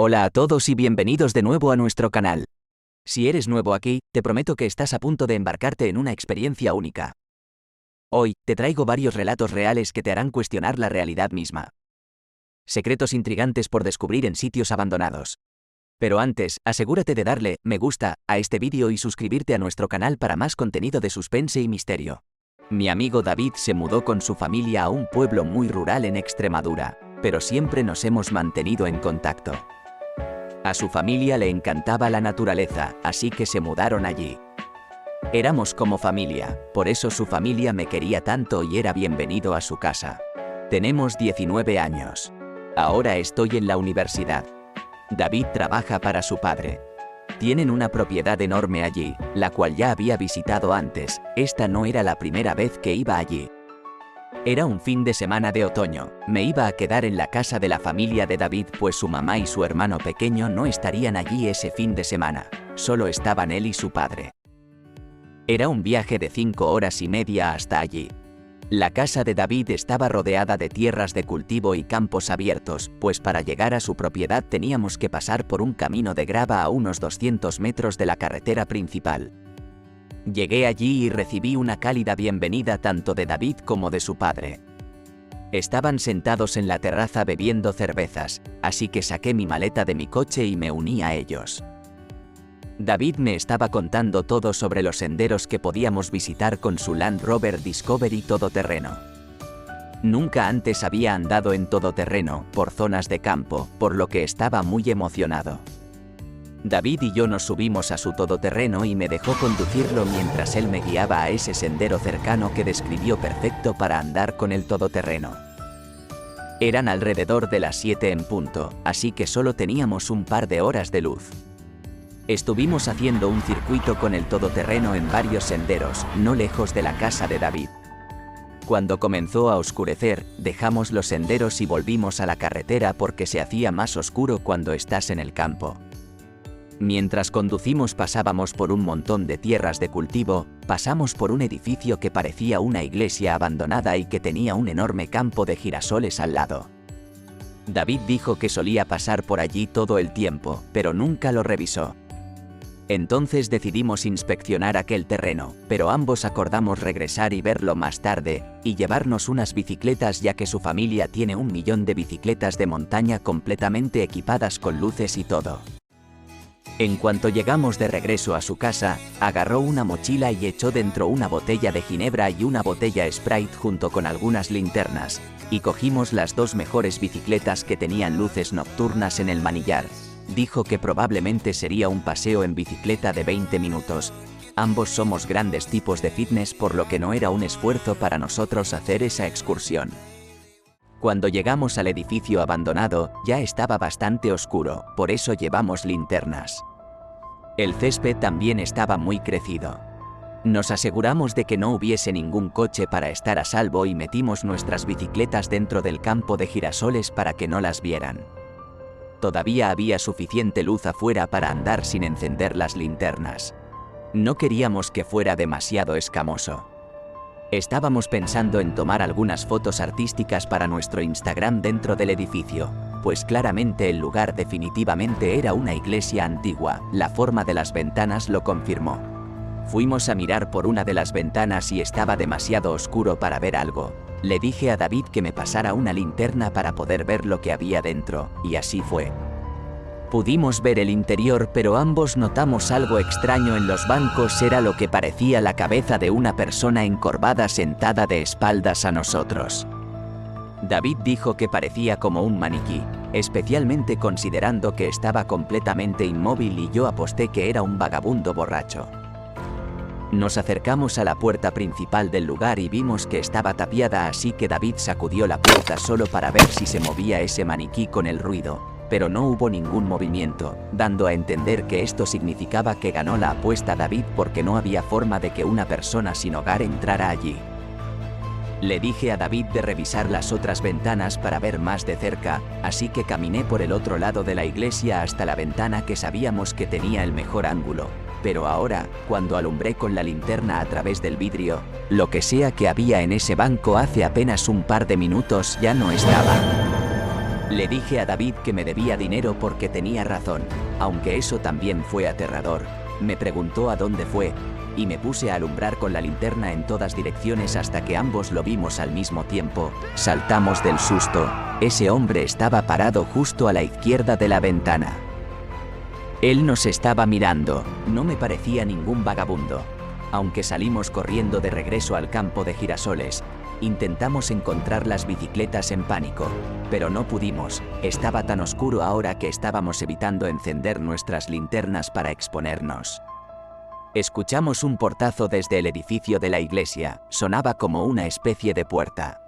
Hola a todos y bienvenidos de nuevo a nuestro canal. Si eres nuevo aquí, te prometo que estás a punto de embarcarte en una experiencia única. Hoy, te traigo varios relatos reales que te harán cuestionar la realidad misma. Secretos intrigantes por descubrir en sitios abandonados. Pero antes, asegúrate de darle me gusta a este vídeo y suscribirte a nuestro canal para más contenido de suspense y misterio. Mi amigo David se mudó con su familia a un pueblo muy rural en Extremadura, pero siempre nos hemos mantenido en contacto. A su familia le encantaba la naturaleza, así que se mudaron allí. Éramos como familia, por eso su familia me quería tanto y era bienvenido a su casa. Tenemos 19 años. Ahora estoy en la universidad. David trabaja para su padre. Tienen una propiedad enorme allí, la cual ya había visitado antes. Esta no era la primera vez que iba allí. Era un fin de semana de otoño. Me iba a quedar en la casa de la familia de David, pues su mamá y su hermano pequeño no estarían allí ese fin de semana. Solo estaban él y su padre. Era un viaje de 5 horas y media hasta allí. La casa de David estaba rodeada de tierras de cultivo y campos abiertos, pues para llegar a su propiedad teníamos que pasar por un camino de grava a unos 200 metros de la carretera principal. Llegué allí y recibí una cálida bienvenida tanto de David como de su padre. Estaban sentados en la terraza bebiendo cervezas, así que saqué mi maleta de mi coche y me uní a ellos. David me estaba contando todo sobre los senderos que podíamos visitar con su Land Rover Discovery todoterreno. Nunca antes había andado en todoterreno, por zonas de campo, por lo que estaba muy emocionado. David y yo nos subimos a su todoterreno y me dejó conducirlo mientras él me guiaba a ese sendero cercano que describió perfecto para andar con el todoterreno. Eran alrededor de las 7 en punto, así que solo teníamos un par de horas de luz. Estuvimos haciendo un circuito con el todoterreno en varios senderos, no lejos de la casa de David. Cuando comenzó a oscurecer, dejamos los senderos y volvimos a la carretera porque se hacía más oscuro cuando estás en el campo. Mientras conducimos pasábamos por un montón de tierras de cultivo, pasamos por un edificio que parecía una iglesia abandonada y que tenía un enorme campo de girasoles al lado. David dijo que solía pasar por allí todo el tiempo, pero nunca lo revisó. Entonces decidimos inspeccionar aquel terreno, pero ambos acordamos regresar y verlo más tarde, y llevarnos unas bicicletas ya que su familia tiene 1 millón de bicicletas de montaña completamente equipadas con luces y todo. En cuanto llegamos de regreso a su casa, agarró una mochila y echó dentro una botella de ginebra y una botella Sprite junto con algunas linternas, y cogimos las 2 mejores bicicletas que tenían luces nocturnas en el manillar. Dijo que probablemente sería un paseo en bicicleta de 20 minutos. Ambos somos grandes tipos de fitness, por lo que no era un esfuerzo para nosotros hacer esa excursión. Cuando llegamos al edificio abandonado, ya estaba bastante oscuro, por eso llevamos linternas. El césped también estaba muy crecido. Nos aseguramos de que no hubiese ningún coche para estar a salvo y metimos nuestras bicicletas dentro del campo de girasoles para que no las vieran. Todavía había suficiente luz afuera para andar sin encender las linternas. No queríamos que fuera demasiado escamoso. Estábamos pensando en tomar algunas fotos artísticas para nuestro Instagram dentro del edificio, pues claramente el lugar definitivamente era una iglesia antigua, la forma de las ventanas lo confirmó. Fuimos a mirar por una de las ventanas y estaba demasiado oscuro para ver algo. Le dije a David que me pasara una linterna para poder ver lo que había dentro, y así fue. Pudimos ver el interior, pero ambos notamos algo extraño en los bancos. Era lo que parecía la cabeza de una persona encorvada sentada de espaldas a nosotros. David dijo que parecía como un maniquí, especialmente considerando que estaba completamente inmóvil, y yo aposté que era un vagabundo borracho. Nos acercamos a la puerta principal del lugar y vimos que estaba tapiada, así que David sacudió la puerta solo para ver si se movía ese maniquí con el ruido, pero no hubo ningún movimiento, dando a entender que esto significaba que ganó la apuesta David, porque no había forma de que una persona sin hogar entrara allí. Le dije a David de revisar las otras ventanas para ver más de cerca, así que caminé por el otro lado de la iglesia hasta la ventana que sabíamos que tenía el mejor ángulo. Pero ahora, cuando alumbré con la linterna a través del vidrio, lo que sea que había en ese banco hace apenas un par de minutos ya no estaba. Le dije a David que me debía dinero porque tenía razón, aunque eso también fue aterrador. Me preguntó a dónde fue, y me puse a alumbrar con la linterna en todas direcciones hasta que ambos lo vimos al mismo tiempo. Saltamos del susto. Ese hombre estaba parado justo a la izquierda de la ventana. Él nos estaba mirando, no me parecía ningún vagabundo. Aunque salimos corriendo de regreso al campo de girasoles, intentamos encontrar las bicicletas en pánico, pero no pudimos, estaba tan oscuro ahora que estábamos evitando encender nuestras linternas para exponernos. Escuchamos un portazo desde el edificio de la iglesia, sonaba como una especie de puerta.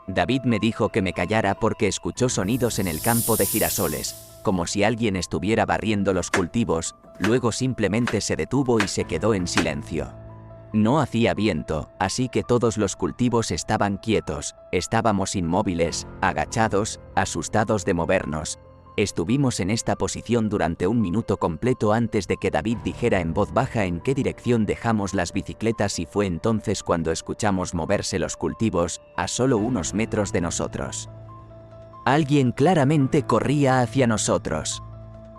David me dijo que me callara porque escuchó sonidos en el campo de girasoles, como si alguien estuviera barriendo los cultivos, luego simplemente se detuvo y se quedó en silencio. No hacía viento, así que todos los cultivos estaban quietos, estábamos inmóviles, agachados, asustados de movernos. Estuvimos en esta posición durante 1 minuto completo antes de que David dijera en voz baja en qué dirección dejamos las bicicletas y fue entonces cuando escuchamos moverse los cultivos, a solo unos metros de nosotros. Alguien claramente corría hacia nosotros.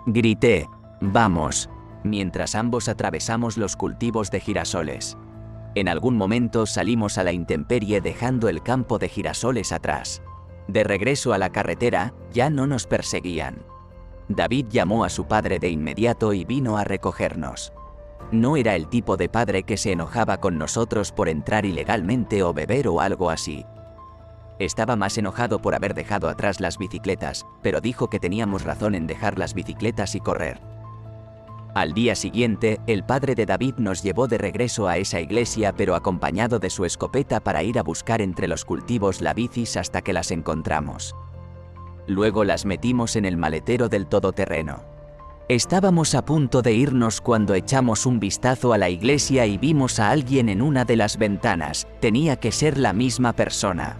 Grité, ¡vamos!, mientras ambos atravesamos los cultivos de girasoles. En algún momento salimos a la intemperie dejando el campo de girasoles atrás. De regreso a la carretera, ya no nos perseguían. David llamó a su padre de inmediato y vino a recogernos. No era el tipo de padre que se enojaba con nosotros por entrar ilegalmente o beber o algo así. Estaba más enojado por haber dejado atrás las bicicletas, pero dijo que teníamos razón en dejar las bicicletas y correr. Al día siguiente, el padre de David nos llevó de regreso a esa iglesia pero acompañado de su escopeta para ir a buscar entre los cultivos las bicis hasta que las encontramos. Luego las metimos en el maletero del todoterreno. Estábamos a punto de irnos cuando echamos un vistazo a la iglesia y vimos a alguien en una de las ventanas, tenía que ser la misma persona.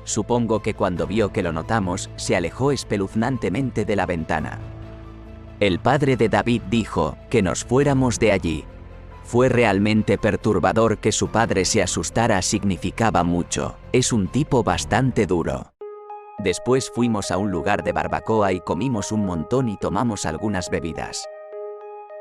Supongo que cuando vio que lo notamos, se alejó espeluznantemente de la ventana. El padre de David dijo que nos fuéramos de allí. Fue realmente perturbador que su padre se asustara, significaba mucho. Es un tipo bastante duro. Después fuimos a un lugar de barbacoa y comimos un montón y tomamos algunas bebidas.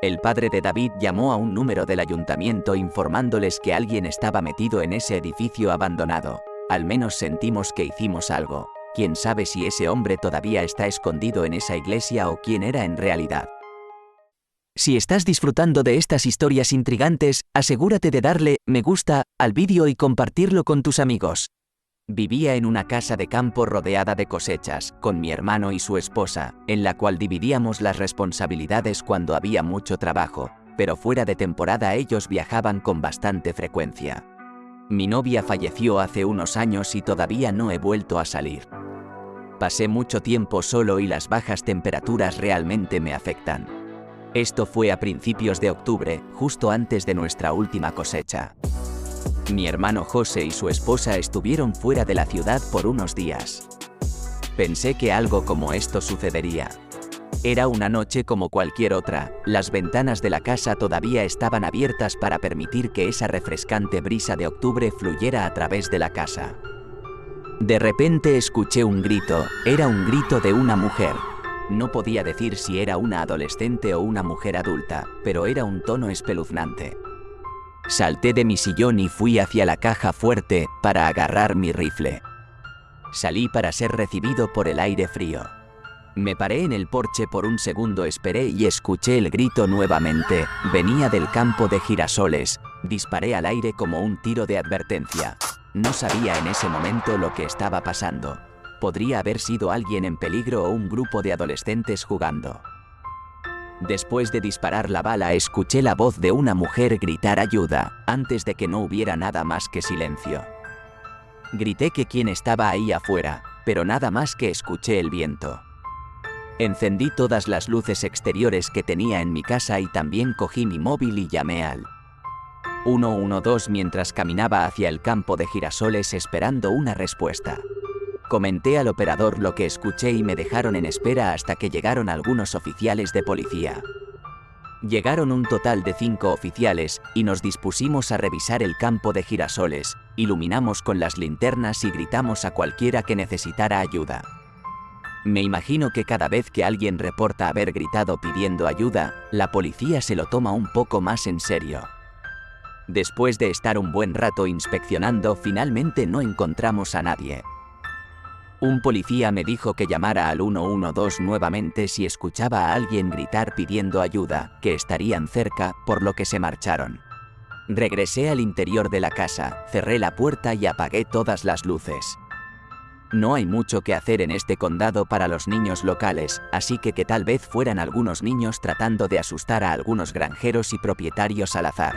El padre de David llamó a un número del ayuntamiento informándoles que alguien estaba metido en ese edificio abandonado. Al menos sentimos que hicimos algo. Quién sabe si ese hombre todavía está escondido en esa iglesia o quién era en realidad. Si estás disfrutando de estas historias intrigantes, asegúrate de darle me gusta al vídeo y compartirlo con tus amigos. Vivía en una casa de campo rodeada de cosechas, con mi hermano y su esposa, en la cual dividíamos las responsabilidades cuando había mucho trabajo, pero fuera de temporada ellos viajaban con bastante frecuencia. Mi novia falleció hace unos años y todavía no he vuelto a salir. Pasé mucho tiempo solo y las bajas temperaturas realmente me afectan. Esto fue a principios de octubre, justo antes de nuestra última cosecha. Mi hermano José y su esposa estuvieron fuera de la ciudad por unos días. Pensé que algo como esto sucedería. Era una noche como cualquier otra, las ventanas de la casa todavía estaban abiertas para permitir que esa refrescante brisa de octubre fluyera a través de la casa. De repente escuché un grito, era un grito de una mujer. No podía decir si era una adolescente o una mujer adulta, pero era un tono espeluznante. Salté de mi sillón y fui hacia la caja fuerte para agarrar mi rifle. Salí para ser recibido por el aire frío. Me paré en el porche por un segundo, esperé y escuché el grito nuevamente. Venía del campo de girasoles. Disparé al aire como un tiro de advertencia. No sabía en ese momento lo que estaba pasando. Podría haber sido alguien en peligro o un grupo de adolescentes jugando. Después de disparar la bala, escuché la voz de una mujer gritar ayuda, antes de que no hubiera nada más que silencio. Grité que quién estaba ahí afuera, pero nada más que escuché el viento. Encendí todas las luces exteriores que tenía en mi casa y también cogí mi móvil y llamé al 112 mientras caminaba hacia el campo de girasoles esperando una respuesta. Comenté al operador lo que escuché y me dejaron en espera hasta que llegaron algunos oficiales de policía. Llegaron un total de 5 oficiales y nos dispusimos a revisar el campo de girasoles, iluminamos con las linternas y gritamos a cualquiera que necesitara ayuda. Me imagino que cada vez que alguien reporta haber gritado pidiendo ayuda, la policía se lo toma un poco más en serio. Después de estar un buen rato inspeccionando, finalmente no encontramos a nadie. Un policía me dijo que llamara al 112 nuevamente si escuchaba a alguien gritar pidiendo ayuda, que estarían cerca, por lo que se marcharon. Regresé al interior de la casa, cerré la puerta y apagué todas las luces. No hay mucho que hacer en este condado para los niños locales, así que tal vez fueran algunos niños tratando de asustar a algunos granjeros y propietarios al azar.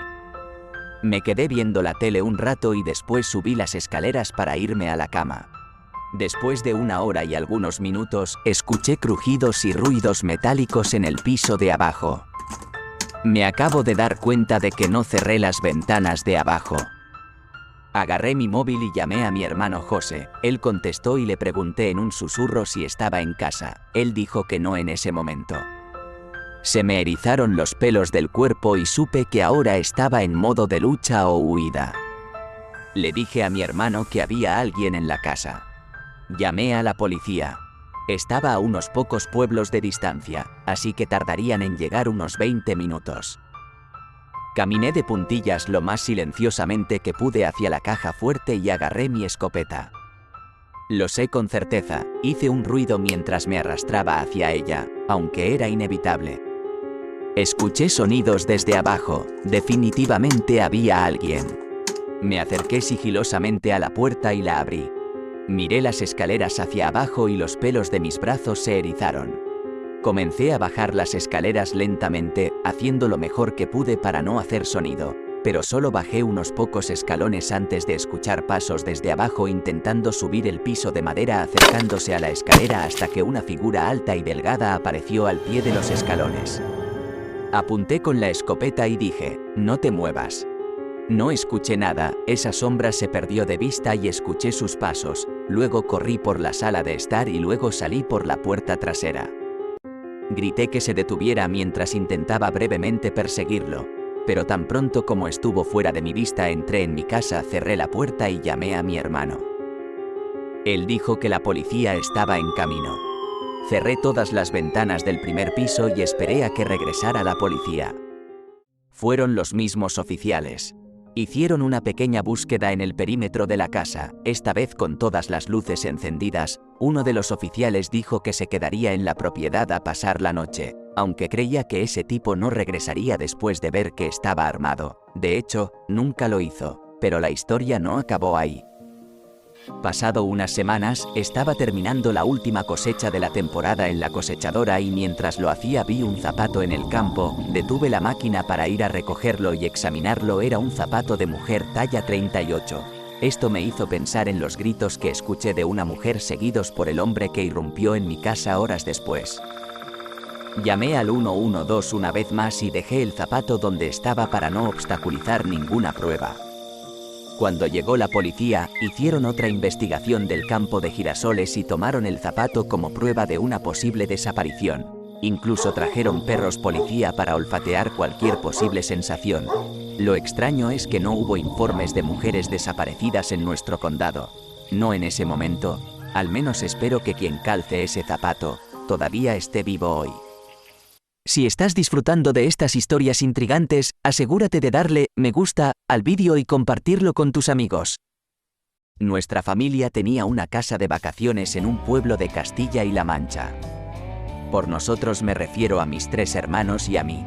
Me quedé viendo la tele un rato y después subí las escaleras para irme a la cama. Después de 1 hora y algunos minutos, escuché crujidos y ruidos metálicos en el piso de abajo. Me acabo de dar cuenta de que no cerré las ventanas de abajo. Agarré mi móvil y llamé a mi hermano José. Él contestó y le pregunté en un susurro si estaba en casa. Él dijo que no en ese momento. Se me erizaron los pelos del cuerpo y supe que ahora estaba en modo de lucha o huida. Le dije a mi hermano que había alguien en la casa. Llamé a la policía. Estaba a unos pocos pueblos de distancia, así que tardarían en llegar unos 20 minutos. Caminé de puntillas lo más silenciosamente que pude hacia la caja fuerte y agarré mi escopeta. Lo sé con certeza, hice un ruido mientras me arrastraba hacia ella, aunque era inevitable. Escuché sonidos desde abajo, definitivamente había alguien. Me acerqué sigilosamente a la puerta y la abrí. Miré las escaleras hacia abajo y los pelos de mis brazos se erizaron. Comencé a bajar las escaleras lentamente, haciendo lo mejor que pude para no hacer sonido, pero solo bajé unos pocos escalones antes de escuchar pasos desde abajo intentando subir el piso de madera acercándose a la escalera hasta que una figura alta y delgada apareció al pie de los escalones. Apunté con la escopeta y dije, no te muevas. No escuché nada, esa sombra se perdió de vista y escuché sus pasos, luego corrí por la sala de estar y luego salí por la puerta trasera. Grité que se detuviera mientras intentaba brevemente perseguirlo, pero tan pronto como estuvo fuera de mi vista entré en mi casa, cerré la puerta y llamé a mi hermano. Él dijo que la policía estaba en camino. Cerré todas las ventanas del primer piso y esperé a que regresara la policía. Fueron los mismos oficiales. Hicieron una pequeña búsqueda en el perímetro de la casa, esta vez con todas las luces encendidas. Uno de los oficiales dijo que se quedaría en la propiedad a pasar la noche, aunque creía que ese tipo no regresaría después de ver que estaba armado. De hecho, nunca lo hizo, pero la historia no acabó ahí. Pasado unas semanas, estaba terminando la última cosecha de la temporada en la cosechadora y mientras lo hacía vi un zapato en el campo, detuve la máquina para ir a recogerlo y examinarlo. Era un zapato de mujer talla 38. Esto me hizo pensar en los gritos que escuché de una mujer seguidos por el hombre que irrumpió en mi casa horas después. Llamé al 112 una vez más y dejé el zapato donde estaba para no obstaculizar ninguna prueba. Cuando llegó la policía, hicieron otra investigación del campo de girasoles y tomaron el zapato como prueba de una posible desaparición. Incluso trajeron perros policía para olfatear cualquier posible sensación. Lo extraño es que no hubo informes de mujeres desaparecidas en nuestro condado. No en ese momento. Al menos espero que quien calce ese zapato todavía esté vivo hoy. Si estás disfrutando de estas historias intrigantes, asegúrate de darle me gusta al vídeo y compartirlo con tus amigos. Nuestra familia tenía una casa de vacaciones en un pueblo de Castilla y La Mancha. Por nosotros me refiero a mis 3 hermanos y a mí.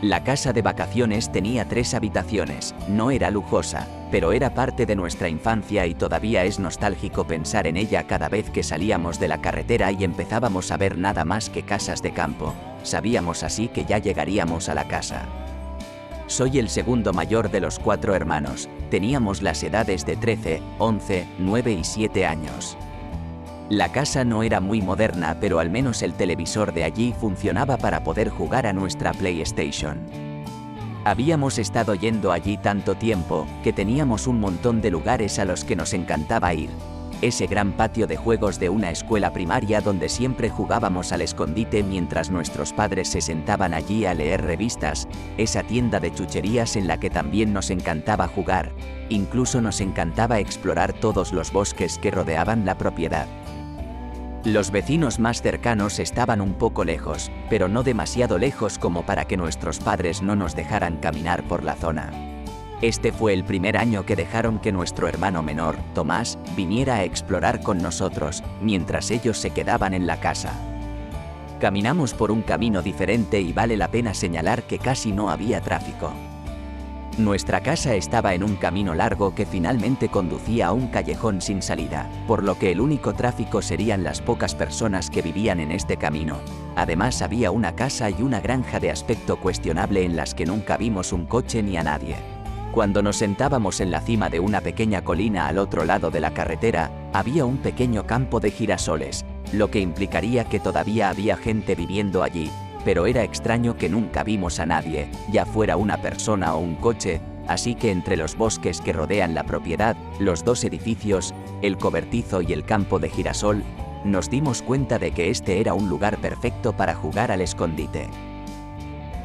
La casa de vacaciones tenía 3 habitaciones, no era lujosa, pero era parte de nuestra infancia y todavía es nostálgico pensar en ella cada vez que salíamos de la carretera y empezábamos a ver nada más que casas de campo. Sabíamos así que ya llegaríamos a la casa. Soy el segundo mayor de los 4 hermanos, teníamos las edades de 13, 11, 9 y 7 años. La casa no era muy moderna, pero al menos el televisor de allí funcionaba para poder jugar a nuestra PlayStation. Habíamos estado yendo allí tanto tiempo, que teníamos un montón de lugares a los que nos encantaba ir. Ese gran patio de juegos de una escuela primaria donde siempre jugábamos al escondite mientras nuestros padres se sentaban allí a leer revistas, esa tienda de chucherías en la que también nos encantaba jugar, incluso nos encantaba explorar todos los bosques que rodeaban la propiedad. Los vecinos más cercanos estaban un poco lejos, pero no demasiado lejos como para que nuestros padres no nos dejaran caminar por la zona. Este fue el primer año que dejaron que nuestro hermano menor, Tomás, viniera a explorar con nosotros, mientras ellos se quedaban en la casa. Caminamos por un camino diferente y vale la pena señalar que casi no había tráfico. Nuestra casa estaba en un camino largo que finalmente conducía a un callejón sin salida, por lo que el único tráfico serían las pocas personas que vivían en este camino. Además había una casa y una granja de aspecto cuestionable en las que nunca vimos un coche ni a nadie. Cuando nos sentábamos en la cima de una pequeña colina al otro lado de la carretera, había un pequeño campo de girasoles, lo que implicaría que todavía había gente viviendo allí, pero era extraño que nunca vimos a nadie, ya fuera una persona o un coche, así que entre los bosques que rodean la propiedad, los dos edificios, el cobertizo y el campo de girasol, nos dimos cuenta de que este era un lugar perfecto para jugar al escondite.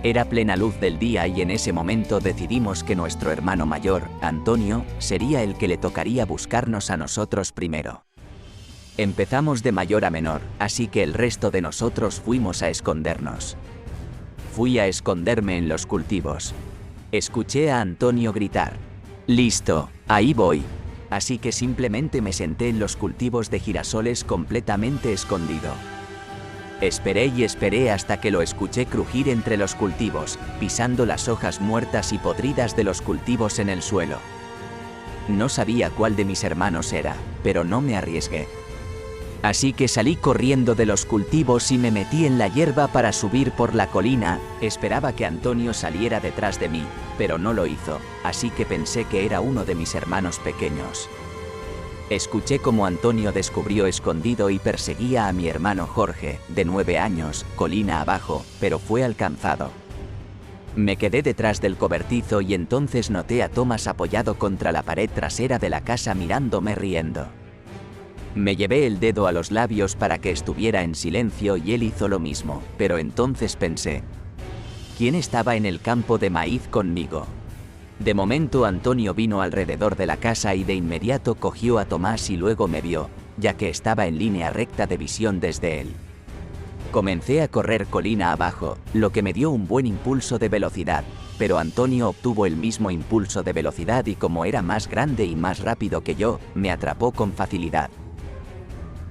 Era plena luz del día y en ese momento decidimos que nuestro hermano mayor, Antonio, sería el que le tocaría buscarnos a nosotros primero. Empezamos de mayor a menor, así que el resto de nosotros fuimos a escondernos. Fui a esconderme en los cultivos. Escuché a Antonio gritar: «¡Listo! ¡Ahí voy!». Así que simplemente me senté en los cultivos de girasoles completamente escondido. Esperé y esperé hasta que lo escuché crujir entre los cultivos, pisando las hojas muertas y podridas de los cultivos en el suelo. No sabía cuál de mis hermanos era, pero no me arriesgué. Así que salí corriendo de los cultivos y me metí en la hierba para subir por la colina. Esperaba que Antonio saliera detrás de mí, pero no lo hizo, así que pensé que era uno de mis hermanos pequeños. Escuché cómo Antonio descubrió escondido y perseguía a mi hermano Jorge, de 9 años, colina abajo, pero fue alcanzado. Me quedé detrás del cobertizo y entonces noté a Tomás apoyado contra la pared trasera de la casa mirándome riendo. Me llevé el dedo a los labios para que estuviera en silencio y él hizo lo mismo, pero entonces pensé: ¿quién estaba en el campo de maíz conmigo? De momento Antonio vino alrededor de la casa y de inmediato cogió a Tomás y luego me vio, ya que estaba en línea recta de visión desde él. Comencé a correr colina abajo, lo que me dio un buen impulso de velocidad, pero Antonio obtuvo el mismo impulso de velocidad y como era más grande y más rápido que yo, me atrapó con facilidad.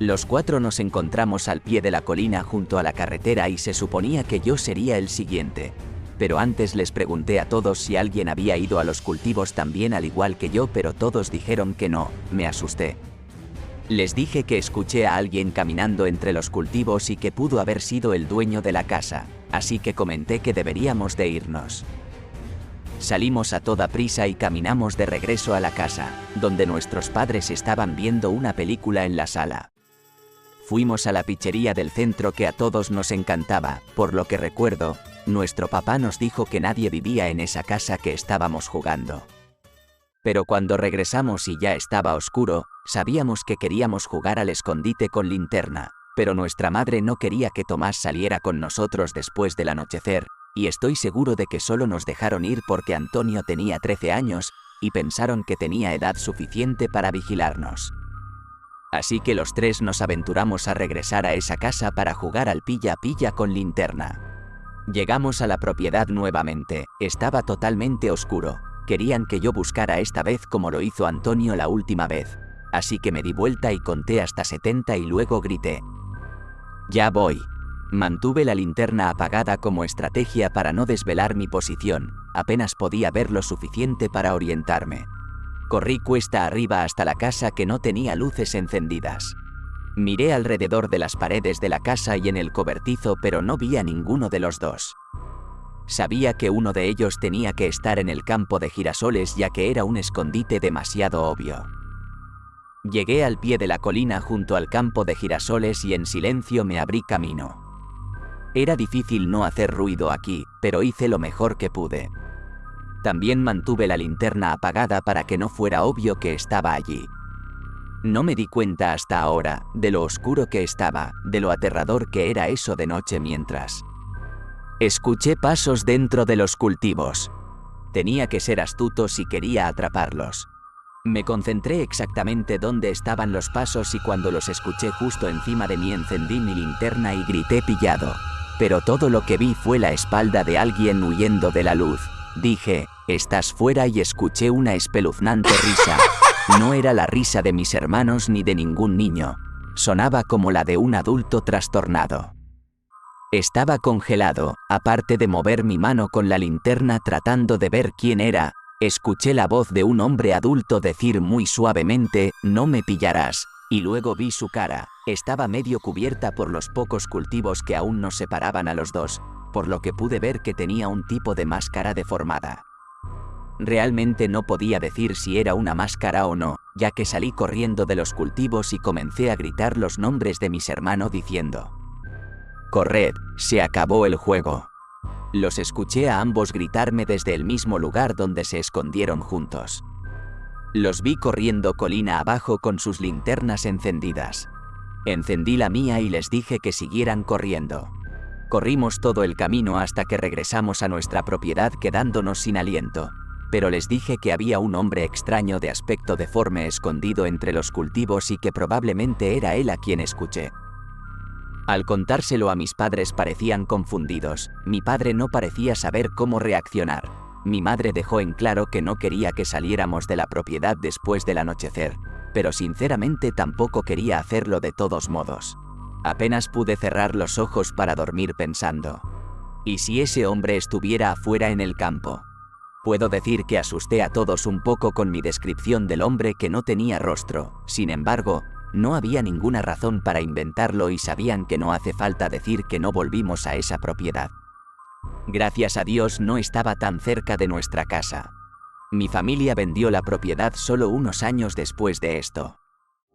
Los cuatro nos encontramos al pie de la colina junto a la carretera y se suponía que yo sería el siguiente. Pero antes les pregunté a todos si alguien había ido a los cultivos también al igual que yo, pero todos dijeron que no. Me asusté. Les dije que escuché a alguien caminando entre los cultivos y que pudo haber sido el dueño de la casa, así que comenté que deberíamos de irnos. Salimos a toda prisa y caminamos de regreso a la casa, donde nuestros padres estaban viendo una película en la sala. Fuimos a la pizzería del centro que a todos nos encantaba, por lo que recuerdo, nuestro papá nos dijo que nadie vivía en esa casa que estábamos jugando. Pero cuando regresamos y ya estaba oscuro, sabíamos que queríamos jugar al escondite con linterna, pero nuestra madre no quería que Tomás saliera con nosotros después del anochecer, y estoy seguro de que solo nos dejaron ir porque Antonio tenía 13 años, y pensaron que tenía edad suficiente para vigilarnos. Así que los tres nos aventuramos a regresar a esa casa para jugar al pilla-pilla con linterna. Llegamos a la propiedad nuevamente, estaba totalmente oscuro, querían que yo buscara esta vez como lo hizo Antonio la última vez, así que me di vuelta y conté hasta 70 y luego grité: «¡Ya voy!». Mantuve la linterna apagada como estrategia para no desvelar mi posición, apenas podía ver lo suficiente para orientarme. Corrí cuesta arriba hasta la casa que no tenía luces encendidas. Miré alrededor de las paredes de la casa y en el cobertizo, pero no vi a ninguno de los dos. Sabía que uno de ellos tenía que estar en el campo de girasoles ya que era un escondite demasiado obvio. Llegué al pie de la colina junto al campo de girasoles y en silencio me abrí camino. Era difícil no hacer ruido aquí, pero hice lo mejor que pude. También mantuve la linterna apagada para que no fuera obvio que estaba allí. No me di cuenta hasta ahora, de lo oscuro que estaba, de lo aterrador que era eso de noche mientras escuché pasos dentro de los cultivos. Tenía que ser astuto si quería atraparlos. Me concentré exactamente dónde estaban los pasos y cuando los escuché justo encima de mí encendí mi linterna y grité pillado. Pero todo lo que vi fue la espalda de alguien huyendo de la luz. Dije, estás fuera y escuché una espeluznante risa. No era la risa de mis hermanos ni de ningún niño. Sonaba como la de un adulto trastornado. Estaba congelado, aparte de mover mi mano con la linterna tratando de ver quién era. Escuché la voz de un hombre adulto decir muy suavemente, no me pillarás, y luego vi su cara. Estaba medio cubierta por los pocos cultivos que aún nos separaban a los dos, por lo que pude ver que tenía un tipo de máscara deformada. Realmente no podía decir si era una máscara o no, ya que salí corriendo de los cultivos y comencé a gritar los nombres de mis hermanos diciendo: «¡Corred! ¡Se acabó el juego!». Los escuché a ambos gritarme desde el mismo lugar donde se escondieron juntos. Los vi corriendo colina abajo con sus linternas encendidas. Encendí la mía y les dije que siguieran corriendo. Corrimos todo el camino hasta que regresamos a nuestra propiedad quedándonos sin aliento, pero les dije que había un hombre extraño de aspecto deforme escondido entre los cultivos y que probablemente era él a quien escuché. Al contárselo a mis padres parecían confundidos, mi padre no parecía saber cómo reaccionar. Mi madre dejó en claro que no quería que saliéramos de la propiedad después del anochecer, pero sinceramente tampoco quería hacerlo de todos modos. Apenas pude cerrar los ojos para dormir pensando: ¿y si ese hombre estuviera afuera en el campo? Puedo decir que asusté a todos un poco con mi descripción del hombre que no tenía rostro, sin embargo, no había ninguna razón para inventarlo y sabían que no hace falta decir que no volvimos a esa propiedad. Gracias a Dios no estaba tan cerca de nuestra casa. Mi familia vendió la propiedad solo unos años después de esto.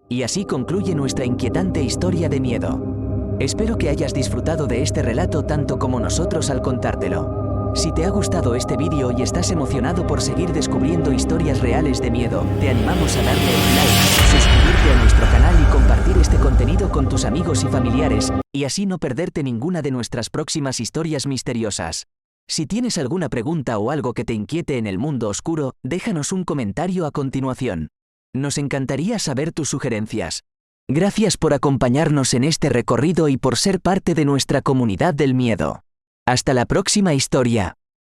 Y así concluye nuestra inquietante historia de miedo. Espero que hayas disfrutado de este relato tanto como nosotros al contártelo. Si te ha gustado este vídeo y estás emocionado por seguir descubriendo historias reales de miedo, te animamos a darle un like, suscribirte a nuestro canal y compartir este contenido con tus amigos y familiares, y así no perderte ninguna de nuestras próximas historias misteriosas. Si tienes alguna pregunta o algo que te inquiete en el mundo oscuro, déjanos un comentario a continuación. Nos encantaría saber tus sugerencias. Gracias por acompañarnos en este recorrido y por ser parte de nuestra comunidad del miedo. Hasta la próxima historia.